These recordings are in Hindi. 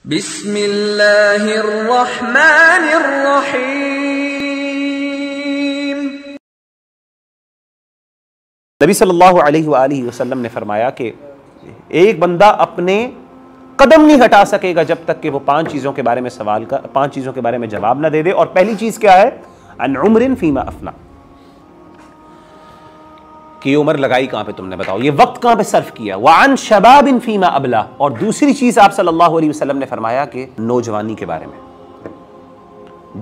बिस्मिल्लाहिर्रहमानिर्रहीम। नबी सल्लल्लाहु अलैहि वसल्लम ने फरमाया कि एक बंदा अपने कदम नहीं हटा सकेगा जब तक कि वो पांच चीज़ों के बारे में जवाब ना दे दे। और पहली चीज़ क्या है? अन उम्रिन फीमा अफना, कि उम्र लगाई कहां पे तुमने, बताओ ये वक्त कहां पे सर्फ किया। व अन शबाबिन फीमा अबला, और दूसरी चीज़ आप सल्लल्लाहु अलैहि वसल्लम ने फरमाया कि नौजवानी के बारे में,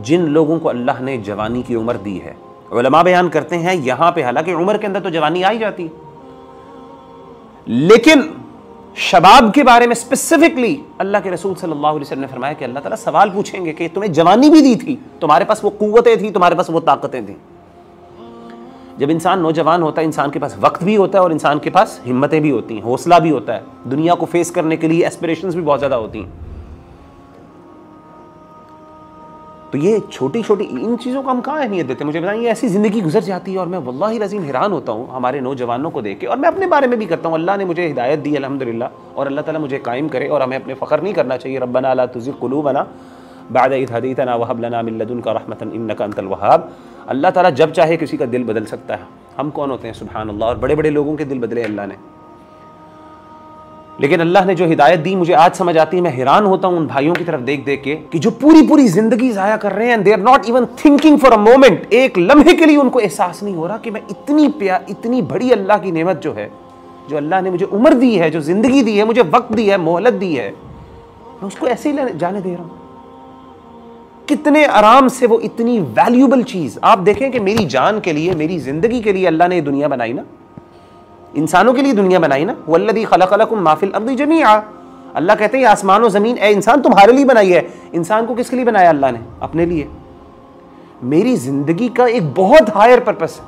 जिन लोगों को अल्लाह ने जवानी की उम्र दी है। उलमा बयान करते हैं यहां पे हालांकि उम्र के अंदर तो जवानी आ ही जाती, लेकिन शबाब के बारे में स्पेसिफिकली अल्लाह के रसूल सल्लल्लाहु अलैहि वसल्लम ने फरमाया कि अल्लाह ताला सवाल पूछेंगे कि तुम्हें जवानी भी दी थी, तुम्हारे पास वो कुव्वतें थी, तुम्हारे पास वो ताकतें थी। जब इंसान नौजवान होता है, इंसान के पास वक्त भी होता है और इंसान के पास हिम्मतें भी होती हैं, हौसला भी होता है, दुनिया को फेस करने के लिए एस्पिरेशंस भी बहुत ज्यादा होती हैं। तो ये छोटी छोटी इन चीज़ों को हम कहाँ अहमियत देते हैं? मुझे बताएं, ये ऐसी ज़िंदगी गुजर जाती है और मैं वल्लाहि रज़ीम हैरान होता हूँ हमारे नौजवानों को देख के। और मैं अपने बारे में भी करता हूँ, अल्लाह ने मुझे हिदायत दी अल्हम्दुलिल्लाह, और अल्लाह ताला मुझे कायम करे। और हमें अपने फ़ख्र नहीं करना चाहिए। रब्बना ला तुज़िग़ क़ुलूबना बअद इज़ हदयतना व हब लना मिन लदुनका रहमतन इन्नका अंतल वहाब। अल्लाह ताला जब चाहे किसी का दिल बदल सकता है। हम कौन होते हैं? सुभान अल्लाह। और बड़े बड़े लोगों के दिल बदले अल्लाह ने, लेकिन अल्लाह ने जो हिदायत दी मुझे आज समझ आती है। मैं हैरान होता हूं उन भाइयों की तरफ देख देख के कि जो पूरी पूरी जिंदगी जाया कर रहे हैं, they are not even thinking for a moment, एक लम्हे के लिए उनको एहसास नहीं हो रहा कि मैं इतनी बड़ी अल्लाह की नेमत जो है, जो अल्लाह ने मुझे उम्र दी है, जो जिंदगी दी है, मुझे वक्त दी है, मोहलत दी है, मैं उसको ऐसे ही जाने दे रहा हूं। कितने आराम से वो इतनी वैल्यूएबल चीज, आप देखें कि मेरी जान के लिए, मेरी जिंदगी के लिए अल्लाह ने ये दुनिया बनाई ना, इंसानों के लिए दुनिया बनाई ना। वल्लज़ी खलक़लकुम मा फ़िल अर्ज़ि जमीआ, अल्लाह कहते हैं आसमान और ज़मीन ए इंसान तुम्हारे लिए बनाई है। इंसान को किसके लिए बनाया अल्लाह ने? अपने लिए। मेरी जिंदगी का एक बहुत हायर पर्पस है।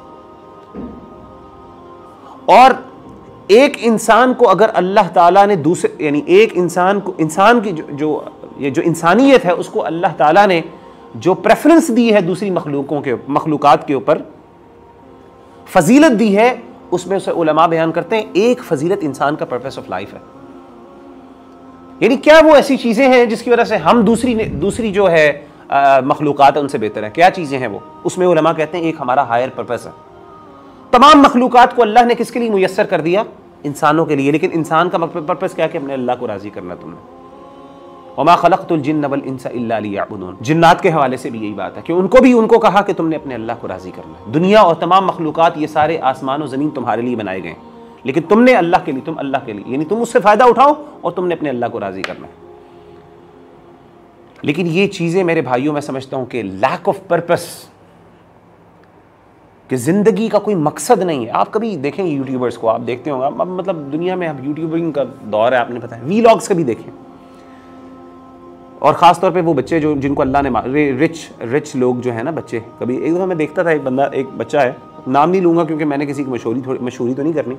और एक इंसान को अगर अल्लाह ताला ने दूसरे, यानी एक इंसान को, इंसान की जो इंसानियत है, उसको अल्लाह ताला ने जो प्रेफरेंस दी है दूसरी मखलूकात के ऊपर, फजीलत दी है, उसमें उसे उलमा बयान करते हैं एक फजीलत इंसान का पर्पस ऑफ लाइफ है। यानी क्या वो ऐसी चीजें हैं जिसकी वजह से हम दूसरी जो है मखलूकात है उनसे बेहतर है? क्या चीजें हैं वो? उसमें उलमा कहते हैं एक हमारा हायर पर्पस है। तमाम मखलूकात को अल्लाह ने किसके लिए मुयस्सर कर दिया? इंसानों के लिए। लेकिन इंसान का पर्पस क्या है? कि अपने अल्लाह को राजी करना। तुमने वमा खलक़तुल जिन्न वल इंसा इल्ला लियअबुदून, जिन्नात के हवाले से भी यही बात है कि उनको कहा कि तुमने अपने अल्लाह को राजी करना है। दुनिया और तमाम मखलूकात, ये सारे आसमान और ज़मीन तुम्हारे लिए बनाए गए, लेकिन तुमने अल्लाह के लिए, तुम अल्लाह के लिए, यानी तुम उससे फ़ायदा उठाओ और तुमने अपने अल्लाह को राज़ी करना है। लेकिन ये चीज़ें मेरे भाइयों, मैं समझता हूँ कि लैक ऑफ पर्पस, कि ज़िंदगी का कोई मकसद नहीं है। आप कभी देखेंगे यूट्यूबर्स को, आप देखते होंगे, अब मतलब दुनिया में अब यूट्यूबिंग का दौर है, आपने पता है, वीलॉग्स कभी देखें, और ख़ास तौर पे वो बच्चे जो जिनको अल्लाह ने रिच लोग जो है ना, बच्चे, कभी एक दफ़ा मैं देखता था, एक बच्चा है, नाम नहीं लूँगा क्योंकि मैंने किसी की मशहूरी तो नहीं करनी,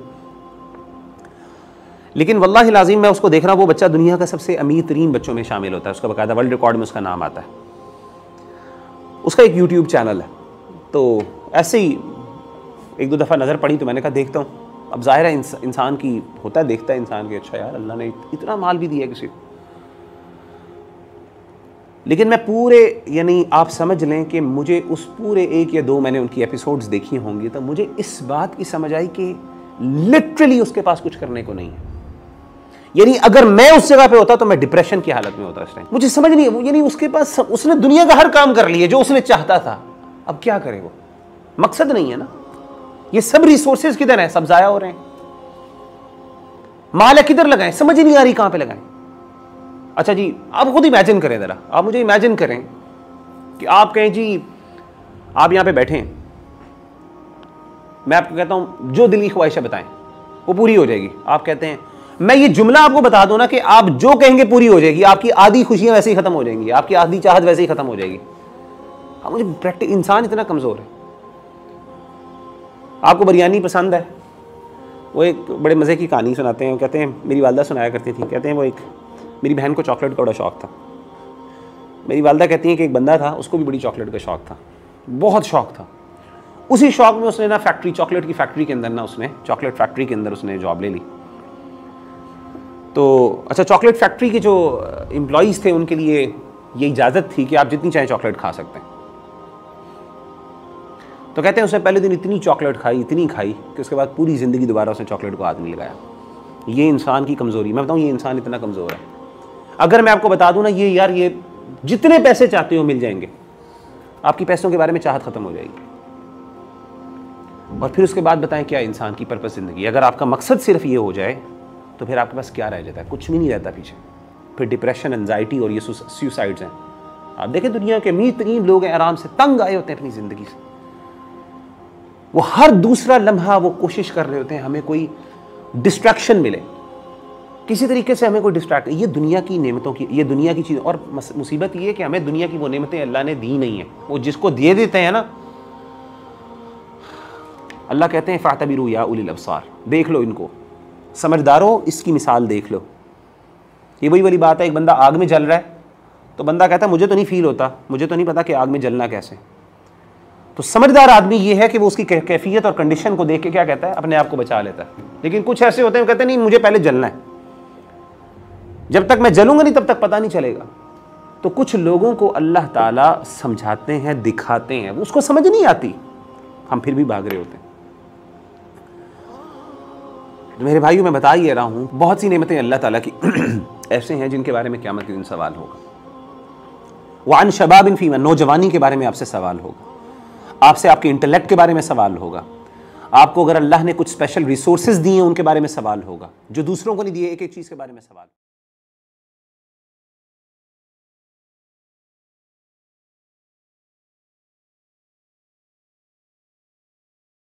लेकिन वल्लाहि लाज़िम मैं उसको देख रहा हूँ, वो बच्चा दुनिया का सबसे अमीर तरीन बच्चों में शामिल होता है, उसका बाकायदा वर्ल्ड रिकॉर्ड में उसका नाम आता है, उसका एक यूट्यूब चैनल है। तो ऐसे ही एक दो दफ़ा नज़र पड़ी तो मैंने कहा देखता हूँ। अब ज़ाहिर है इंसान की होता है, देखता है इंसान के, अच्छा यार अल्लाह ने इतना माल भी दिया किसी को। लेकिन मैं पूरे, यानी आप समझ लें कि मुझे उस पूरे 1 या 2 मैंने उनकी एपिसोड्स देखी होंगी, तो मुझे इस बात की समझ आई कि लिटरली उसके पास कुछ करने को नहीं है। यानी अगर मैं उस जगह पे होता तो मैं डिप्रेशन की हालत में होता उस टाइम। मुझे समझ नहीं है, यानी उसके पास उसने दुनिया का हर काम कर लिया जो उसने चाहता था, अब क्या करे वो? मकसद नहीं है ना। ये सब रिसोर्सेज किधर है? सब जाया हो रहे हैं। माल किधर लगाएं? समझ ही नहीं आ रही कहां पे लगाएं। अच्छा जी, आप खुद इमेजिन करें ज़रा, आप मुझे इमेजिन करें कि आप कहें जी आप यहाँ पे बैठे हैं, मैं आपको कहता हूँ जो दिल की ख्वाहिशें बताएं वो पूरी हो जाएगी। आप कहते हैं, मैं ये जुमला आपको बता दूं ना कि आप जो कहेंगे पूरी हो जाएगी, आपकी आधी खुशियां वैसे ही खत्म हो जाएंगी, आपकी आधी चाहत वैसे ही खत्म हो जाएगी। अब मुझे प्रैक्टिस, इंसान इतना कमज़ोर है। आपको बिरयानी पसंद है, वो एक बड़े मज़े की कहानी सुनाते हैं, कहते हैं मेरी वालदा सुनाया करती थी, कहते हैं वो एक, मेरी बहन को चॉकलेट का बड़ा शौक़ था। मेरी वालदा कहती हैं कि एक बंदा था, उसको भी बड़ी चॉकलेट का शौक़ था, बहुत शौक़ था। उसी शौक़ में उसने ना फैक्ट्री, चॉकलेट की फैक्ट्री के अंदर ना, उसने चॉकलेट फैक्ट्री के अंदर उसने जॉब ले ली। तो अच्छा, चॉकलेट फैक्ट्री के जो एम्प्लॉयज़ थे उनके लिए ये इजाज़त थी कि आप जितनी चाहें चॉकलेट खा सकते हैं। तो कहते हैं उसने पहले दिन इतनी चॉकलेट खाई, इतनी खाई कि उसके बाद पूरी ज़िंदगी दोबारा उसने चॉकलेट को हाथ नहीं लगाया। ये इंसान की कमज़ोरी, मैं बताऊँ ये इंसान इतना कमज़ोर है। अगर मैं आपको बता दूँ ना, ये यार ये जितने पैसे चाहते हो मिल जाएंगे, आपकी पैसों के बारे में चाहत ख़त्म हो जाएगी। और फिर उसके बाद बताएं क्या इंसान की पर्पस ज़िंदगी। अगर आपका मकसद सिर्फ ये हो जाए तो फिर आपके पास क्या रह जाता है? कुछ भी नहीं रहता पीछे। फिर डिप्रेशन, एंजाइटी और ये सुसाइड्स हैं। आप देखें दुनिया के अमीर तरीन लोग हैं, आराम से तंग आए होते हैं अपनी ज़िंदगी से। वो हर दूसरा लम्हा वो कोशिश कर रहे होते हैं हमें कोई डिस्ट्रैक्शन मिले, किसी तरीके से हमें कोई डिस्ट्रैक्ट। ये दुनिया की नेमतों की, ये दुनिया की चीज़। और मुसीबत ये है कि हमें दुनिया की वो नेमतें अल्लाह ने दी नहीं है। वो जिसको दे देते हैं ना, अल्लाह कहते हैं फ़ातबिरू या उलिल अब्सार, देख लो इनको, समझदारों इसकी मिसाल देख लो। ये वही वाली बात है, एक बंदा आग में जल रहा है तो बंदा कहता है मुझे तो नहीं फील होता, मुझे तो नहीं पता कि आग में जलना कैसे। तो समझदार आदमी ये है कि वो उसकी कैफियत और कंडीशन को देख के क्या कहता है, अपने आप को बचा लेता है। लेकिन कुछ ऐसे होते हैं कहते हैं नहीं मुझे पहले जलना है, जब तक मैं जलूंगा नहीं तब तक पता नहीं चलेगा। तो कुछ लोगों को अल्लाह ताला समझाते हैं, दिखाते हैं, उसको समझ नहीं आती, हम फिर भी भाग रहे होते हैं। तो मेरे भाइयों मैं बता ही रहा हूँ, बहुत सी नेमतें अल्लाह ताला की ऐसे हैं जिनके बारे में क़यामत के दिन सवाल होगा। वान शबाबिन फीमा, नौजवानी के बारे में आपसे सवाल होगा, आपसे आपके इंटेलेक्ट के बारे में सवाल होगा, आपको अगर अल्लाह ने कुछ स्पेशल रिसोर्सेज दिए हैं उनके बारे में सवाल होगा, जो दूसरों को नहीं दिए, एक एक चीज़ के बारे में सवाल।